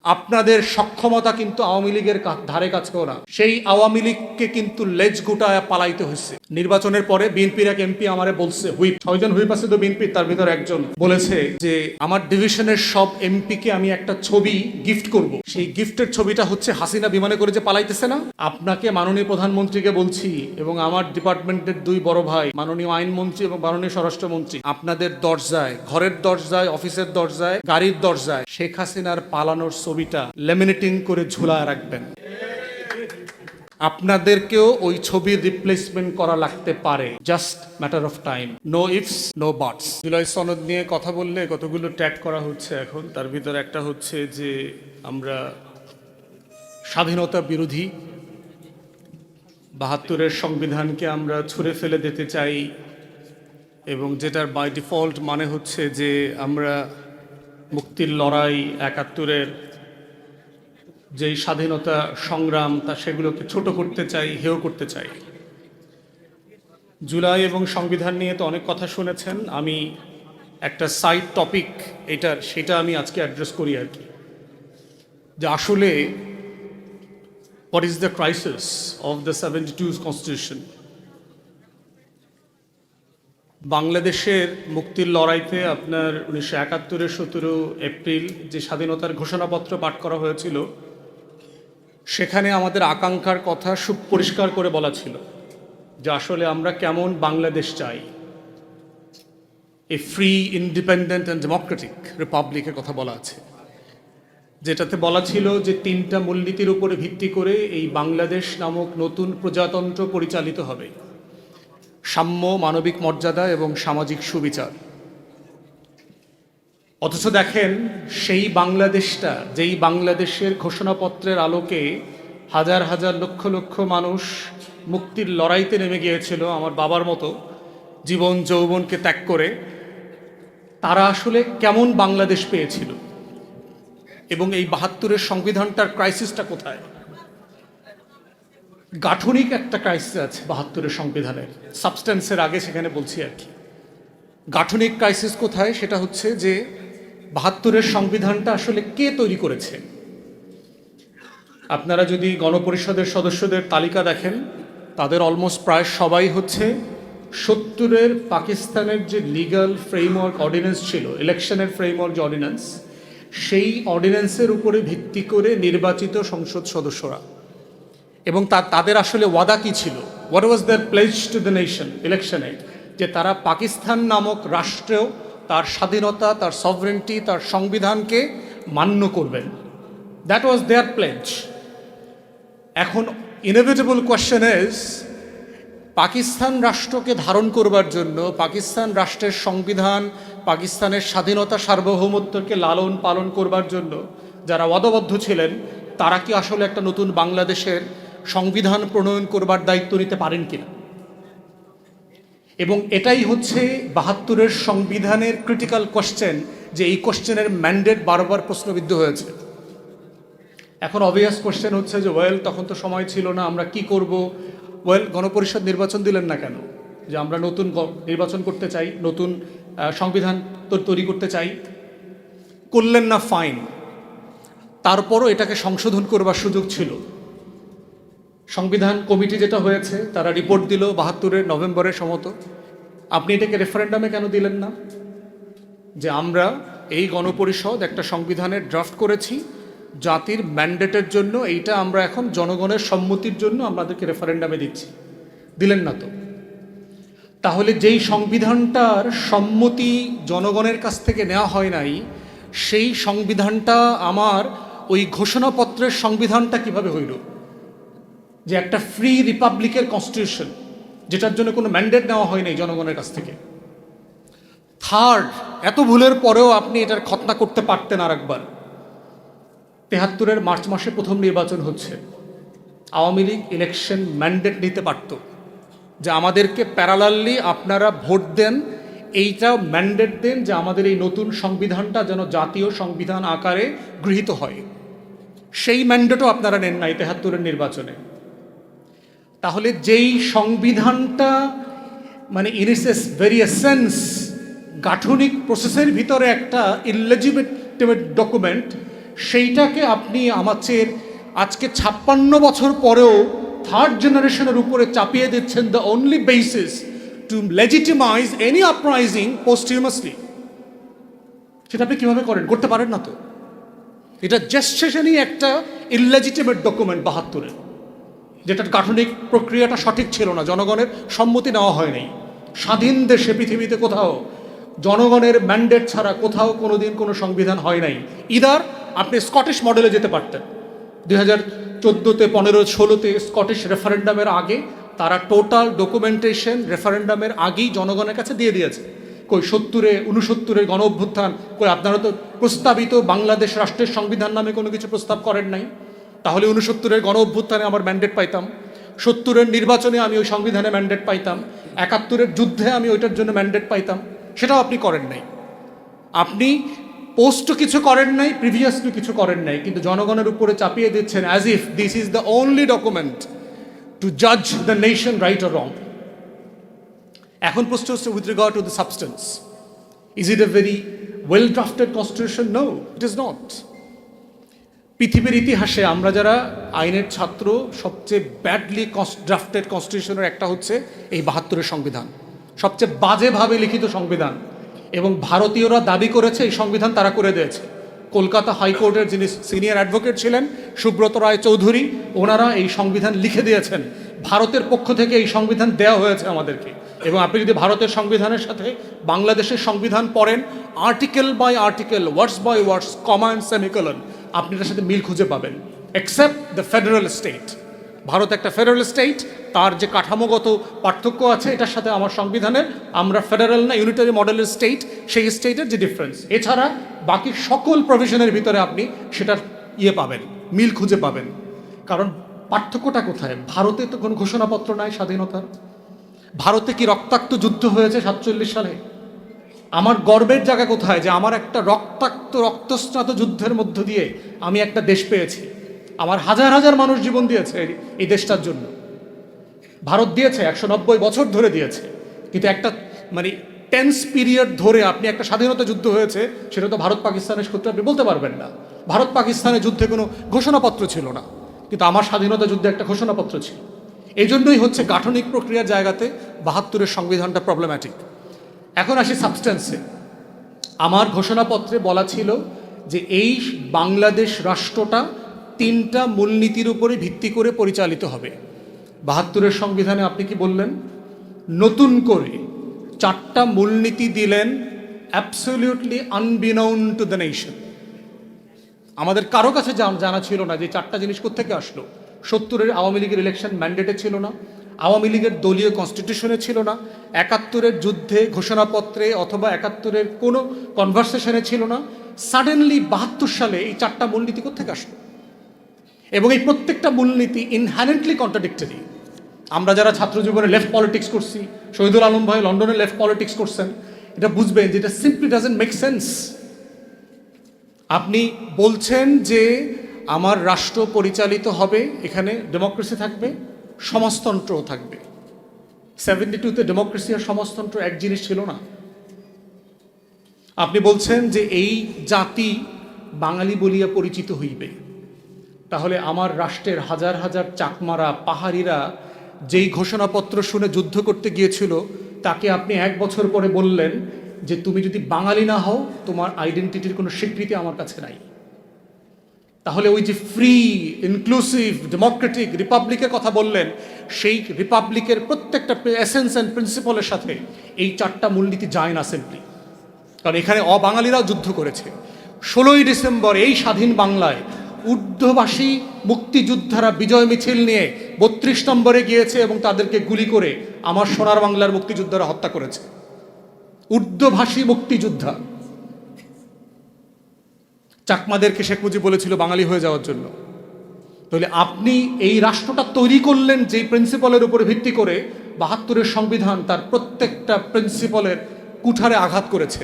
আপনাদের সক্ষমতা কিন্তু আওয়ামী লীগের ধারে কাছেও না। সেই আওয়ামী লীগকে কিন্তু লেজ গুটায় পালাইতে হয়েছে। নির্বাচনের পরে বিএনপির এক এমপি আমারে বলছে, হুইপ 6জন হুইপ আছে তো বিএনপির, তার ভিতর একজন বলেছে যে আমার ডিভিশনের সব এমপিকে আমি একটা ছবি গিফট করব। সেই গিফটের ছবিটা হচ্ছে হাসিনা বিমানে করে যে পালাইতেছে না। আপনাকে মাননীয় প্রধানমন্ত্রীকে বলছি এবং আমার ডিপার্টমেন্টের দুই বড় ভাই মাননীয় আইনমন্ত্রী এবং মাননীয় স্বরাষ্ট্রমন্ত্রী, আপনাদের দরজায়, ঘরের দরজায়, অফিসের দরজায়, গাড়ির দরজায় শেখ হাসিনার পালানোর ছবিটা লেমিনেটিং করে ঝুলায় রাখবেন। আপনাদেরকেও ওই ছবির রিপ্লেসমেন্ট করা লাগতে পারে, just matter of time. No ifs no buts. July সনদ নিয়ে কথা বললে কতগুলো ট্যাগ করা হচ্ছে এখন। তার ভিতর একটা হচ্ছে যে আমরা স্বাধীনতা বিরোধী, 72-এর সংবিধানকে আমরা ছুঁড়ে ফেলে দিতে চাই, এবং যেটার বাই ডিফল্ট মানে হচ্ছে যে আমরা মুক্তির লড়াই, 71-এর যেই স্বাধীনতা সংগ্রাম তা সেগুলোকে ছোট করতে চাই, হেয় করতে চাই। জুলাই এবং সংবিধান নিয়ে তো অনেক কথা শুনেছেন। আমি একটা সাইড টপিক সেটা আমি আজকে অ্যাড্রেস করি আর কি, যে আসলে what is the crisis of the 72 constitution. বাংলাদেশের মুক্তির লড়াইতে আপনার 1971-এর 17 এপ্রিল যে স্বাধীনতার ঘোষণাপত্র পাঠ করা হয়েছিল, সেখানে আমাদের আকাঙ্ক্ষার কথা সুপরিষ্কার করে বলা ছিল যে আসলে আমরা কেমন বাংলাদেশ চাই। A free, independent and democratic রিপাবলিকের কথা বলা আছে, যেটাতে বলা ছিল যে 3টা মূলনীতির উপরে ভিত্তি করে এই বাংলাদেশ নামক নতুন প্রজাতন্ত্র পরিচালিত হবে: সাম্য, মানবিক মর্যাদা এবং সামাজিক সুবিচার। অথচ দেখেন, সেই বাংলাদেশটা, যেই বাংলাদেশের ঘোষণাপত্রের আলোকে হাজার হাজার লক্ষ লক্ষ মানুষ মুক্তির লড়াইতে নেমে গিয়েছিল আমার বাবার মতো, জীবন যৌবনকে ত্যাগ করে, তারা আসলে কেমন বাংলাদেশ পেয়েছিল? এবং এই 72-এর সংবিধানটার ক্রাইসিসটা কোথায়? গাঠনিক একটা ক্রাইসিস আছে 72-এর সংবিধানের, সাবস্টেন্সের আগে সেখানে বলছি আর কি। গাঠনিক ক্রাইসিস কোথায়? সেটা হচ্ছে যে 72-এর সংবিধানটা আসলে কে তৈরি করেছে? আপনারা যদি গণপরিষদের সদস্যদের তালিকা দেখেন, তাদের অলমোস্ট প্রায় সবাই হচ্ছে 70-এর পাকিস্তানের যে লিগ্যাল ফ্রেমওয়ার্ক অর্ডিন্যান্স ছিল, ইলেকশনের ফ্রেমওয়ার্ক যে অর্ডিন্যান্স, সেই অর্ডিন্যান্সের উপরে ভিত্তি করে নির্বাচিত সংসদ সদস্যরা। এবং তাদের আসলে ওয়াদা কি ছিল? What was their pledge to the nation ইলেকশনে? যে তারা পাকিস্তান নামক রাষ্ট্রেও তার স্বাধীনতা, তার সভরেন্টি, তার সংবিধানকে মান্য করবেন। That was their pledge. এখন ইনএভিটেবল কোয়েশ্চেন ইজ, পাকিস্তান রাষ্ট্রকে ধারণ করবার জন্য, পাকিস্তান রাষ্ট্রের সংবিধান, পাকিস্তানের স্বাধীনতা, সার্বভৌমত্বকে লালন পালন করবার জন্য যারা ওয়াদাবদ্ধ ছিলেন, তারা কি আসলে একটা নতুন বাংলাদেশের সংবিধান প্রণয়ন করবার দায়িত্ব নিতে পারেন কিনা? এবং এটাই হচ্ছে 72-এর সংবিধানের ক্রিটিক্যাল কোশ্চেন, যে এই কোশ্চেনের ম্যান্ডেট বারবার প্রশ্নবিদ্ধ হয়েছে। এখন অবভিয়াস কোশ্চেন হচ্ছে যে তখন তো সময় ছিল না, আমরা কি করব? গণপরিষদ নির্বাচন দিলেন না কেন? যে আমরা নতুন নির্বাচন করতে চাই, নতুন সংবিধান তৈরি করতে চাই, করলেন না, ফাইন। তারপরও এটাকে সংশোধন করবার সুযোগ ছিল। সংবিধান কমিটি যেটা হয়েছে, তারা রিপোর্ট দিল 72-এর নভেম্বরের সম্ভবত। আপনি এটাকে রেফারেন্ডামে কেন দিলেন না? যে আমরা এই গণপরিষদ একটা সংবিধানের ড্রাফট করেছি জাতির ম্যান্ডেটের জন্য, এইটা আমরা এখন জনগণের সম্মতির জন্য আমাদেরকে রেফারেন্ডামে দিচ্ছি। দিলেন না তো। তাহলে যেই সংবিধানটার সম্মতি জনগণের কাছ থেকে নেওয়া হয় নাই, সেই সংবিধানটা আমার ওই ঘোষণাপত্রের সংবিধানটা কিভাবে হইল? যে একটা ফ্রি রিপাবলিকের কনস্টিটিউশন, যেটার জন্য কোনো ম্যান্ডেট নেওয়া হয় নাই জনগণের কাছ থেকে। থার্ড, এত ভুলের পরেও আপনি এটার খতনা করতে পারতেন আর একবার। 73-এর মার্চ মাসে প্রথম নির্বাচন হচ্ছে, আওয়ামী লীগ ইলেকশন ম্যান্ডেট নিতে পারত যে আমাদেরকে প্যারালালি আপনারা ভোট দেন, এইটা ম্যান্ডেট দেন যে আমাদের এই নতুন সংবিধানটা যেন জাতীয় সংবিধান আকারে গৃহীত হয়। সেই ম্যান্ডেটও আপনারা নেন নাই 73-এর নির্বাচনে। তাহলে যেই সংবিধানটা মানে ইন ইটস ভেরি এসেন্স গাঠনিক প্রসেসের ভিতরে একটা ইললেজিটিমেট ডকুমেন্ট, সেইটাকে আপনি আমাদের আজকে 56 বছর পরেও থার্ড জেনারেশনের উপরে চাপিয়ে দিচ্ছেন the only basis to legitimise any uprising posthumously. সেটা আপনি কীভাবে করেন? করতে পারেন না তো। এটা জেস্টেশনই একটা ইললেজিটিমেট ডকুমেন্ট 72-এর, যেটার গাঠনিক প্রক্রিয়াটা সঠিক ছিল না, জনগণের সম্মতি নেওয়া হয়নি। স্বাধীন দেশে পৃথিবীতে কোথাও জনগণের ম্যান্ডেট ছাড়া কোথাও কোনোদিন কোনো সংবিধান হয় নাই। ইদার আপনি স্কটিশ মডেলে যেতে পারতেন, 2014-তে 15-16-তে স্কটিশ রেফারেন্ডামের আগে তারা টোটাল ডকুমেন্টেশন রেফারেন্ডামের আগেই জনগণের কাছে দিয়ে দিয়েছে। কই 69-এর গণ অভ্যুত্থান, কই আপনারা তো প্রস্তাবিত বাংলাদেশ রাষ্ট্রের সংবিধান নামে কোনো কিছু প্রস্তাব করেন নাই। তাহলে 69-এর গণ অভ্যুত্থানে আমার ম্যান্ডেট পাইতাম, 70-এর নির্বাচনে আমি ওই সংবিধানে ম্যান্ডেট পাইতাম, 71-এর যুদ্ধে আমি ওইটার জন্য ম্যান্ডেট পাইতাম। সেটাও আপনি করেন নাই। আপনি পোস্টও কিছু করেন নাই, প্রিভিয়াসলি কিছু করেন নাই, কিন্তু জনগণের উপরে চাপিয়ে দিচ্ছেন as if this is the only document to জাজ the nation right or wrong. এখন প্রশ্ন হচ্ছে with regard to the substance, is it a very well drafted constitution? No, it is not. পৃথিবীর ইতিহাসে আমরা যারা আইনের ছাত্র, সবচেয়ে ব্যাডলি ড্রাফটেড কনস্টিটিউশনের একটা হচ্ছে এই 72-এর সংবিধান, সবচেয়ে বাজেভাবে লিখিত সংবিধান। এবং ভারতীয়রা দাবি করেছে এই সংবিধান তারা করে দিয়েছে। কলকাতা হাইকোর্টের যিনি সিনিয়র অ্যাডভোকেট ছিলেন সুব্রত রায় চৌধুরী, ওনারা এই সংবিধান লিখে দিয়েছেন। ভারতের পক্ষ থেকে এই সংবিধান দেওয়া হয়েছে আমাদেরকে। এবং আপনি যদি ভারতের সংবিধানের সাথে বাংলাদেশের সংবিধান পড়েন, article by article, words by words, comma and semicolon, আপনি এটার সাথে মিল খুঁজে পাবেন। Except the federal state, Bharat একটা ফেডারেল স্টেট, তার যে কাঠামোগত পার্থক্য আছে এটার সাথে আমার সংবিধানের, আমরা ফেডারেল না ইউনিটারি মডেলের স্টেট, সেই স্টেটের যে ডিফারেন্স, এছাড়া বাকি সকল প্রভিশনের ভিতরে আপনি সেটার পাবেন, মিল খুঁজে পাবেন। কারণ পার্থক্যটা কোথায়? ভারতে তো কোনো ঘোষণাপত্র নাই স্বাধীনতার। ভারতে কি রক্তাক্ত যুদ্ধ হয়েছে 47 সালে? আমার গর্বের জায়গা কোথায় যে আমার একটা রক্তস্নাত যুদ্ধের মধ্য দিয়ে আমি একটা দেশ পেয়েছি। আমার হাজার হাজার মানুষ জীবন দিয়েছে এই দেশটার জন্য। ভারত দিয়েছে 190 বছর ধরে দিয়েছে, কিন্তু একটা মানে টেন্স পিরিয়ড ধরে আপনি একটা স্বাধীনতা যুদ্ধ হয়েছে, সেটা তো ভারত পাকিস্তানের সূত্রে আপনি বলতে পারবেন না। ভারত পাকিস্তানের যুদ্ধে কোনো ঘোষণাপত্র ছিল না, কিন্তু আমার স্বাধীনতা যুদ্ধে একটা ঘোষণাপত্র ছিল। এই জন্যই হচ্ছে গাঠনিক প্রক্রিয়ার জায়গাতে 72-এর সংবিধানটা প্রবলেম্যাটিক। এখন আসি সাবস্টেন্সে। আমার ঘোষণাপত্রে বলা ছিল যে এই বাংলাদেশ রাষ্ট্রটা 3টা মূলনীতির উপরে ভিত্তি করে পরিচালিত হবে। 72-এর সংবিধানে আপনি কি বললেন? নতুন করে 4টা মূলনীতি দিলেন, অ্যাবসলিউটলি আনবিনাউন টু দ্য নেশন। আমাদের কারো কাছে জানা ছিল না যে 4টা জিনিস কোত্থেকে আসলো। 70-এর আওয়ামী লীগের ইলেকশন ম্যান্ডেটে ছিল না, আওয়ামী লীগের দলীয় কনস্টিটিউশনে ছিল না, 71-এর যুদ্ধে ঘোষণাপত্রে অথবা 71-এর কোনো কনভারসেশনে ছিল না। সাডেনলি 72 সালে এই 4টা মূলনীতি কোত্থেকে আসলো? এবং এই প্রত্যেকটা মূলনীতি ইনহ্যারেন্টলি কন্ট্রাডিক্টরি। আমরা যারা ছাত্র জীবনে লেফট পলিটিক্স করছি, শহীদুল আলম ভাই লন্ডনে লেফট পলিটিক্স করছেন, এটা বুঝবেন যে এটা সিম্পলি ডাজন্ট মেক সেন্স। আপনি বলছেন যে আমার রাষ্ট্র পরিচালিত হবে, এখানে ডেমোক্রেসি থাকবে, সমাজতন্ত্রও থাকবে। 72-তে ডেমোক্রেসি আর সমাজতন্ত্র এক জিনিস ছিল না। আপনি বলছেন যে এই জাতি বাঙালি বলিয়া পরিচিত হইবে। তাহলে আমার রাষ্ট্রের হাজার হাজার চাকমারা পাহাড়িরা যেই ঘোষণাপত্র শুনে যুদ্ধ করতে গিয়েছিল, তাকে আপনি 1 বছর পরে বললেন যে তুমি যদি বাঙালি না হও, তোমার আইডেন্টিটির কোনো স্বীকৃতি আমার কাছে নাই। তাহলে ওই যে ফ্রি, ইনক্লুসিভ, ডেমোক্রেটিক রিপাবলিকের কথা বললেন, সেই রিপাবলিকের প্রত্যেকটা এসেন্স অ্যান্ড প্রিন্সিপালের সাথে এই 4টা মূলনীতি যায় না সিম্পলি। কারণ এখানে অবাঙালিরাও যুদ্ধ করেছে। 16ই ডিসেম্বর এই স্বাধীন বাংলায় ঊর্ধ্বভাষী মুক্তিযোদ্ধারা বিজয় মিছিল নিয়ে 32 নম্বরে গিয়েছে এবং তাদেরকে গুলি করে আমার সোনার বাংলার মুক্তিযোদ্ধারা হত্যা করেছে। ঊর্ধ্বভাষী মুক্তিযোদ্ধা। চাকমাদেরকে শেখ মুজিব বলেছিল বাঙালি হয়ে যাওয়ার জন্য। তাহলে আপনি এই রাষ্ট্রটা তৈরি করলেন যেই প্রিন্সিপালের উপরে ভিত্তি করে 72-এর সংবিধান তার প্রত্যেকটা প্রিন্সিপালের কুঠারে আঘাত করেছে।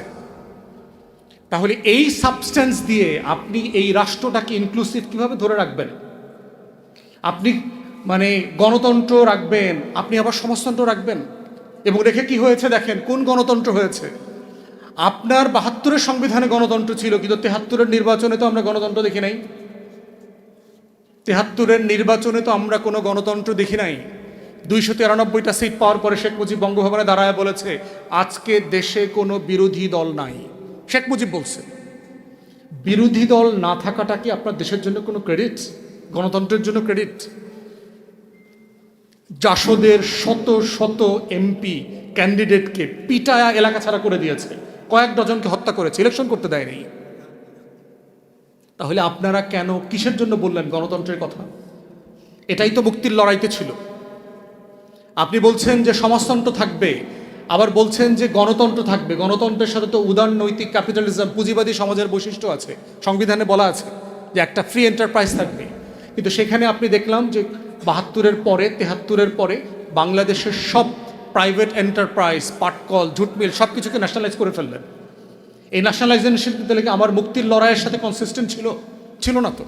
তাহলে এই সাবস্টেন্স দিয়ে আপনি এই রাষ্ট্রটাকে ইনক্লুসিভ কিভাবে ধরে রাখবেন? আপনি মানে গণতন্ত্র রাখবেন, আপনি আবার সমাজতন্ত্র রাখবেন। এবং রেখে কি হয়েছে দেখেন, কোন গণতন্ত্র হয়েছে? আপনার ৭২-এর সংবিধানে গণতন্ত্র ছিল, কিন্তু ৭৩-এর নির্বাচনে তো আমরা গণতন্ত্র দেখি নাই। ৭৩-এর নির্বাচনে তো আমরা কোনো গণতন্ত্র দেখি নাই। ২৯৩টা সিট পাওয়ার পরে শেখ মুজিব বঙ্গভবনে দাঁড়ায় বলেছে, আজকে দেশে কোনো বিরোধী দল নাই। শেখ মুজিব বলছে। বিরোধী দল না থাকাটা কি আপনার দেশের জন্য কোনো ক্রেডিট, গণতন্ত্রের জন্য ক্রেডিট? জাসদের শত শত এমপি ক্যান্ডিডেটকে পিটায়া এলাকা ছাড়া করে দিয়েছে, কয়েক ডজনকে হত্যা করেছে, ইলেকশন করতে দেয়নি। তাহলে আপনারা কেন, কিসের জন্য বললেন গণতন্ত্রের কথা? এটাই তো মুক্তির লড়াইতে ছিল। আপনি বলছেন যে সমাজতন্ত্র থাকবে, আবার বলছেন যে গণতন্ত্র থাকবে। গণতন্ত্রের সাথে তো উদার নৈতিক ক্যাপিটালিজম, পুঁজিবাদী সমাজের বৈশিষ্ট্য আছে, সংবিধানে বলা আছে যে একটা ফ্রি এন্টারপ্রাইজ থাকবে। কিন্তু সেখানে আপনি দেখলাম যে ৭২-এর পরে, ৭৩-এর পরে বাংলাদেশের সব প্রাইভেট এন্টারপ্রাইজ, পাটকল, জুট মিল সব কিছুকে ন্যাশনালাইজ করে ফেললেন। এই ন্যাশনালাইজেশন কি আমার মুক্তির লড়াইয়ের সাথে কনসিস্টেন্ট ছিল না তো।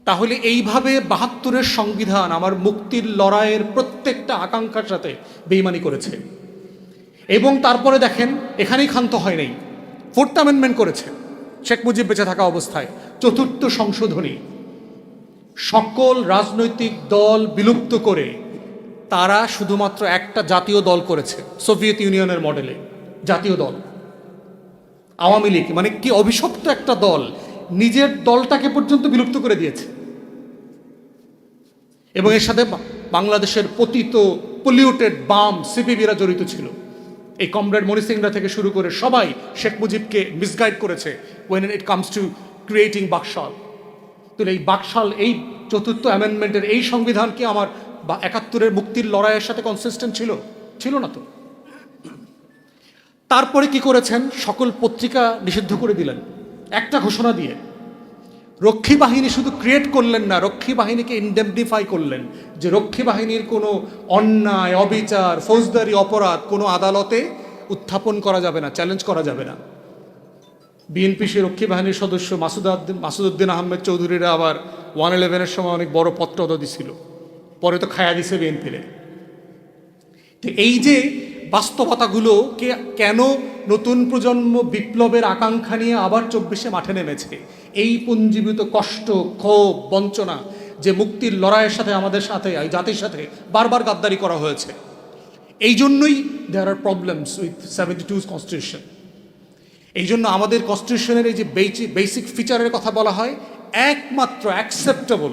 তাহলে এইভাবে ৭২-এর সংবিধান আমার মুক্তির লড়াইয়ের প্রত্যেকটা আকাঙ্ক্ষার সাথে বেইমানি করেছে। এবং তারপরে দেখেন, এখানেই ক্ষান্ত হয় নাই, 4th অ্যামেন্ডমেন্ট করেছে শেখ মুজিব বেঁচে থাকা অবস্থায়। ৪র্থ সংশোধনী, সকল রাজনৈতিক দল বিলুপ্ত করে তারা শুধুমাত্র একটা জাতীয় দল করেছে, সোভিয়েত ইউনিয়নের মডেলে জাতীয় দল আওয়ামী লীগ। মানে কি অভিশপ্ত একটা দল, নিজের দলটাকে পর্যন্ত বিলুপ্ত করে দিয়েছে। এবং এর সাথে বাংলাদেশের পতিত পলিউটেড বাম সিপিবিরা জড়িত ছিল। এই কমরেড মনি সিংরা থেকে শুরু করে সবাই শেখ মুজিবকে মিসগাইড করেছে when it comes to creating Baksal. তো এই বাকশাল, এই ৪র্থ অ্যামেন্ডমেন্টের এই সংবিধান কি আমার ৭১-এর মুক্তির লড়াইয়ের সাথে কনসিস্টেন্ট ছিল না তো। তারপরে কি করেছেন, সকল পত্রিকা নিষিদ্ধ করে দিলেন একটা ঘোষণা দিয়ে। রক্ষী বাহিনী শুধু ক্রিয়েট করলেন না, রক্ষী বাহিনীকে ইনডেমনিফাই করলেন, যে রক্ষী বাহিনীর কোনো অন্যায়, অবিচার, ফৌজদারি অপরাধ কোনো আদালতে উত্থাপন করা যাবে না, চ্যালেঞ্জ করা যাবে না। বিএনপি সে রক্ষী বাহিনীর সদস্য মাসুদউদ্দিন আহমেদ চৌধুরীরা আবার 111-এর সময় অনেক বড় পত্র দিছিল, পরে তো খায়া দিছে বিএনপিরে। তো এই যে বাস্তবতাগুলোকে কেন নতুন প্রজন্ম বিপ্লবের আকাঙ্ক্ষা নিয়ে আবার 24-এ মাঠে নেমেছে, এই পুঞ্জীভূত কষ্ট, ক্ষোভ, বঞ্চনা, যে মুক্তির লড়াইয়ের সাথে আমাদের সাথে, এই জাতির সাথে বারবার গাদ্দারি করা হয়েছে, এই জন্যই দেয়ার আর প্রবলেমস উইথ 72's কনস্টিটিউশন। এই জন্য আমাদের কনস্টিটিউশনের এই যে বেসিক ফিচারের কথা বলা হয়, একমাত্র acceptable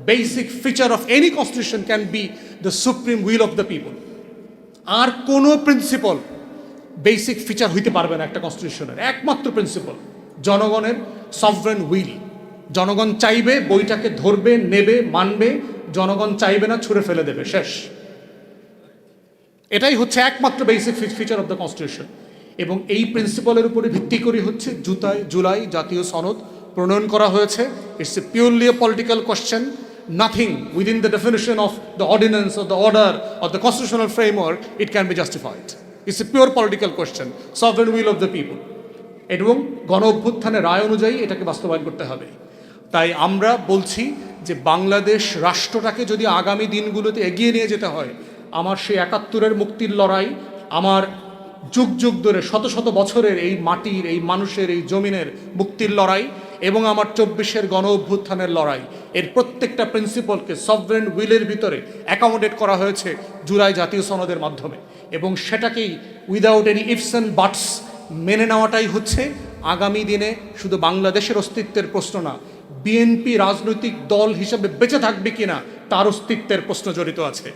basic feature of any constitution can be the supreme will of the people. আর কোনো প্রিন্সিপাল বেসিক ফিচার হইতে পারবে না একটা কনস্টিটিউশনের। একমাত্র প্রিন্সিপাল জনগণের সভরেন উইল। জনগণ চাইবে, বইটাকে ধরবে, নেবে, মানবে, জনগণ চাইবে না, ছুঁড়ে ফেলে দেবে, শেষ। এটাই হচ্ছে একমাত্র basic feature of the constitution. এবং এই প্রিন্সিপালের উপরে ভিত্তি করে হচ্ছে জুলাই জাতীয় সনদ প্রণয়ন করা হয়েছে। It's a purely a political question, nothing within the definition of the ordinance or the order or the constitutional framework it can be justified. It's a pure political question, sovereign will of the people. এবং গণ অভ্যুত্থানের রায় অনুযায়ী এটাকে বাস্তবায়ন করতে হবে। তাই আমরা বলছি যে বাংলাদেশ রাষ্ট্রটাকে যদি আগামী দিনগুলোতে এগিয়ে নিয়ে যেতে হয়, আমার সেই ৭১-এর মুক্তির লড়াই, আমার যুগ যুগ ধরে শত শত বছরের এই মাটির, এই মানুষের, এই জমিনের মুক্তির লড়াই, এবং আমার 24-এর গণ অভ্যুত্থানের লড়াই, এর প্রত্যেকটা প্রিন্সিপালকে সভরেন উইলের ভিতরে অ্যাকোমোডেট করা হয়েছে জুলাই জাতীয় সনদের মাধ্যমে। এবং সেটাকেই উইদাউট এনি ইফস অ্যান্ড বাটস মেনে নেওয়াটাই হচ্ছে আগামী দিনে শুধু বাংলাদেশের অস্তিত্বের প্রশ্ন না, বিএনপি রাজনৈতিক দল হিসেবে বেঁচে থাকবে কিনা তার অস্তিত্বের প্রশ্ন জড়িত আছে।